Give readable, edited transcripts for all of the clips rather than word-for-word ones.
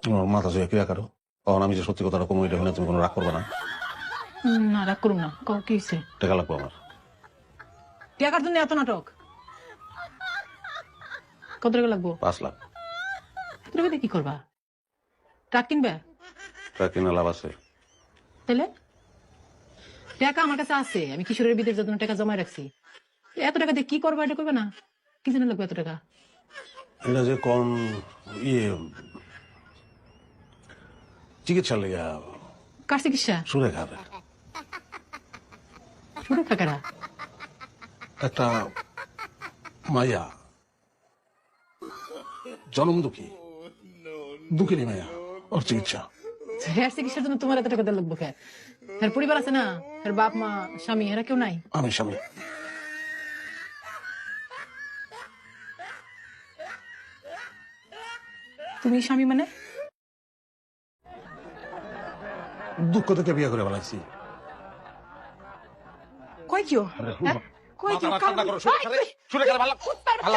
আমার মাথা ছুঁয়ে ক্রিয়া করো, তখন আমি যে সত্যি কথাটা কমু এটা শুনে তুমি কোনো রাগ করবে না। না রাগ করুন না, কি হয়েছে? টাকা লাগবো আমার। টাকার জন্য এত নাটক? কত টাকা লাগবো? 5 লাখ এত টাকা দিয়ে কি করবা? ট্রাক কিনবে? টাকা কিনা লাভ আছে? তাহলে টাকা আমার কাছে আছে, আমি কিশোরের বিদের জন্য টাকা জমায় রাখছি। এত টাকা দিয়ে কি করবা? এটা করবে না? কি জন্য লাগবে এত টাকা? এটা যে কম ইয়ে চিকিৎসা লেগা কার চিকিৎসা? সুরেখার শুরু টাকাটা একটা মাইয়া, জনম দুঃখী, দুঃখিনী মাইয়া, ওর চিকিৎসা। হেয়ার চিকিৎসার জন্য তোমার এত টাকা দেওয়া লাগবে কে? এর পরিবার আছে না, এর বাপ মা স্বামী এরা কেউ নাই? আমি স্বামী। তুমি স্বামী মানে? দুঃখ থেকে বিয়ে করে ফেলাইছি। কই কিও? হ্যাঁ? কই কিও?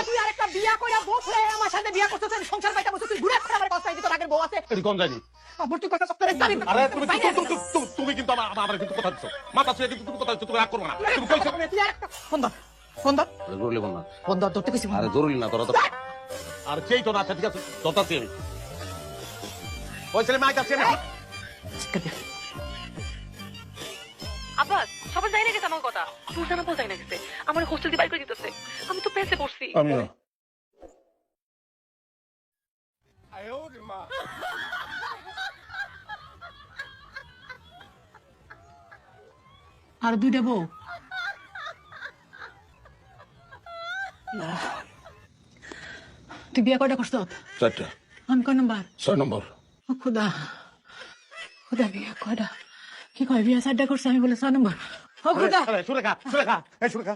তুই আরেকটা বিয়া কইরা বউ ফুলে আমার সাথে বিয়া করতেছ, সংসার পাইতা বসে তুই ঘুরে ফিরে আমার কষ্ট দিত, আগের বউ আছে। এটি কোন জানি? আবার তুই কথা সপ্তাহে জানি। আরে তুমি কিন্তু আমার কিন্তু কথা দিছো, মাথা ছুঁয়ে কিন্তু তুমি কথা দিছো, তুমি রাগ করবে না। তুমি কইছো তুই আরেকটা ফোন দাও, ফোন দাও, জরুরি বল না। ফোন দাও, ধরতে কইছি। আরে জরুরি না, তোরা তো আর যেই তো না। আচ্ছা ঠিক আছে, দতাছি আমি। ওই ছেলে মাইক আছে না? আব্বা সবাই যাই না গেছে আমার কথা, তোর জানা বল যাই না গেছে, আমার হোস্টেল দিয়ে বাইর করে দিতেছে, আমি তো পেছে পড়ছি। আমিও। আর দুইটা বউ? তুই বিয়া কয়টা করছ? 4টা। আমি কয় নম্বর? 6 নম্বর। ও খুদা, খুদা বিয়া কয়টা? কি কয় বিয়া 4টা করছে, আমি বলে 6 নম্বর। ও খুদা। সুরেখা, সুরেখা, এই সুরেখা,